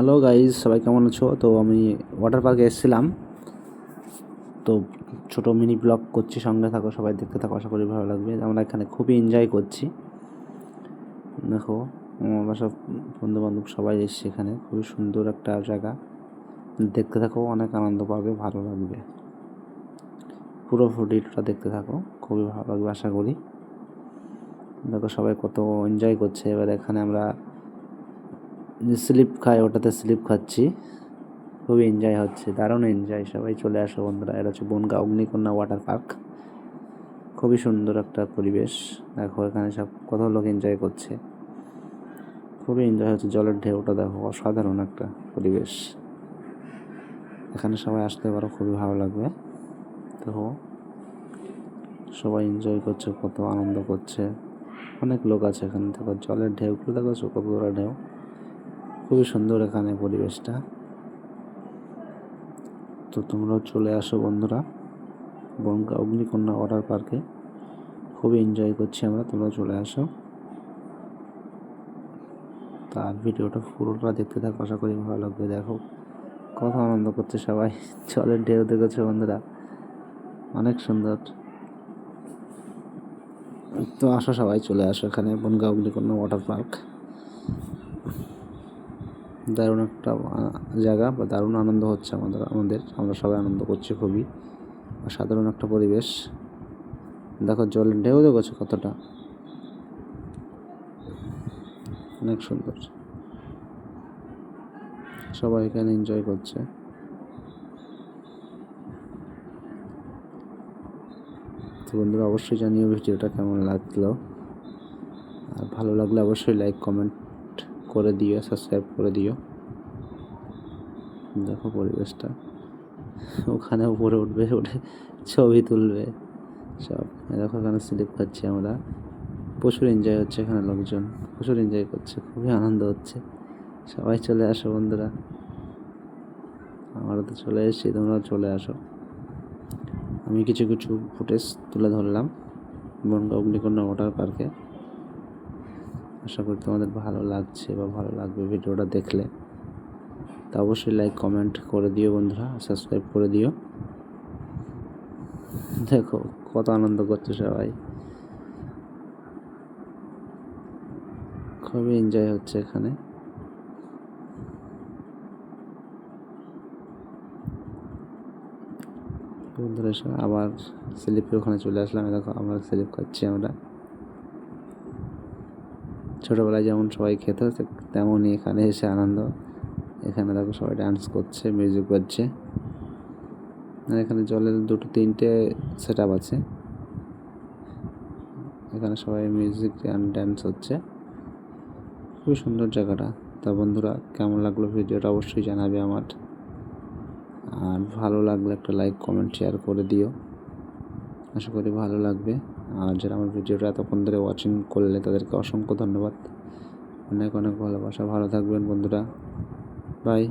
Hello guys, সবাই কেমন আছো? তো আমি ওয়াটার পার্কে এসেছিলাম, তো ছোট মিনি ব্লগ করছি, সঙ্গে থাকো, সবাই দেখতে থাকো, আশা করি ভালো লাগবে। আমরা এখানে খুবই এনজয় করছি। দেখো, আমরা সব বন্ধুবান্ধব সবাই এসেছি এখানে। খুবই সুন্দর একটা জায়গা, দেখতে থাকো, অনেক আনন্দ পাবে, ভালো লাগবে। পুরো ভিডিওটা দেখতে থাকো, খুবই ভালো লাগবে আশা করি। দেখো সবাই কত এনজয় করছে। এবার এখানে আমরা স্লিপ খাই, ওটাতে স্লিপ খাচ্ছি, খুবই এনজয় হচ্ছে, দারুণ এনজয়। সবাই চলে আসো বন্ধুরা। এটা হচ্ছে বনগাঁ অগ্নিকন্যা ওয়াটার পার্ক। খুবই সুন্দর একটা পরিবেশ। দেখো এখানে সব কত লোক এনজয় করছে, খুবই এনজয় হচ্ছে। জলের ঢেউটা দেখো, অসাধারণ একটা পরিবেশ। এখানে সবাই আসতে পারো, খুবই ভালো লাগবে। দেখো সবাই এনজয় করছে, কত আনন্দ করছে, অনেক লোক আছে এখানে। দেখো জলের ঢেউগুলো দেখো, কত বড় ঢেউ, খুবই সুন্দর এখানে পরিবেশটা। তো তোমরাও চলে আসো বন্ধুরা বনগাঁ অগ্নিকন্যা ওয়াটার পার্কে। খুবই এনজয় করছি আমরা, তোমরাও চলে আসো। তার ভিডিওটা পুরোটা দেখতে থাকো, আশা করি ভালো লাগবে। দেখো কত আনন্দ করছে সবাই, জলের ঢেউ দেখেছো বন্ধুরা, অনেক সুন্দর। তো আসো সবাই চলে আসো এখানে বনগাঁ অগ্নিকন্যা ওয়াটার পার্ক। দারুণ একটা জায়গা, বা দারুণ আনন্দ হচ্ছে আমরা সবাই আনন্দ করছি। খুবই অসাধারণ একটা পরিবেশ। দেখো জলের ঢেউ দেখেছো কতটা, অনেক সুন্দর। সবাই এখানে এনজয় করছে। তো বন্ধুরা অবশ্যই জানিও ভিডিওটা কেমন লাগলো, আর ভালো লাগলে অবশ্যই লাইক কমেন্ট করে দিও, সাবস্ক্রাইব করে দিও। দেখো পরিবেশটা, ওখানে উপরে উঠবে, উঠে ছবি তুলবে সব। দেখো এখানে স্লিপ খাচ্ছি আমরা, প্রচুর এনজয় হচ্ছে এখানে, লোকজন প্রচুর এনজয় করছে, খুবই আনন্দ হচ্ছে। সবাই চলে আসো বন্ধুরা, আমরা তো চলে এসেছি, তোমরাও চলে আসো। আমি কিছু কিছু ফুটেজ তুলে ধরলাম বনগাঁ অগ্নিকন্যা ওয়াটার পার্কে। আশা করি তোমাদের ভালো লাগছে বা ভালো লাগবে ভিডিওটা দেখলে। তা অবশ্যই লাইক কমেন্ট করে দিও বন্ধুরা, সাবস্ক্রাইব করে দিও। দেখো কত আনন্দ করছে সবাই, খুবই এনজয় হচ্ছে এখানে। বন্ধুরা আবার স্লিপের ওখানে চলে আসলাম। দেখো আবার স্লিপ খাচ্ছি আমরা। ছোটোবেলায় যেমন সবাই খেতে, তেমনই এখানে এসে আনন্দ। এখানে দেখো সবাই ডান্স করছে, মিউজিক বাজছে। এখানে জলের দুটো তিনটে সেট আপ আছে, এখানে সবাই মিউজিক অ্যান্ড ড্যান্স হচ্ছে। খুবই সুন্দর জায়গাটা। তা বন্ধুরা কেমন লাগলো ভিডিওটা অবশ্যই জানাবে আমার, আর ভালো লাগলে একটা লাইক কমেন্ট শেয়ার করে দিও, আশা করি ভালো লাগবে। আর যারা আমার ভিডিওটা এতক্ষণ ধরে ওয়াচিং করলে তাদেরকে অসংখ্য ধন্যবাদ, অনেক অনেক ভালোবাসা। ভালো থাকবেন বন্ধুরা, বাই।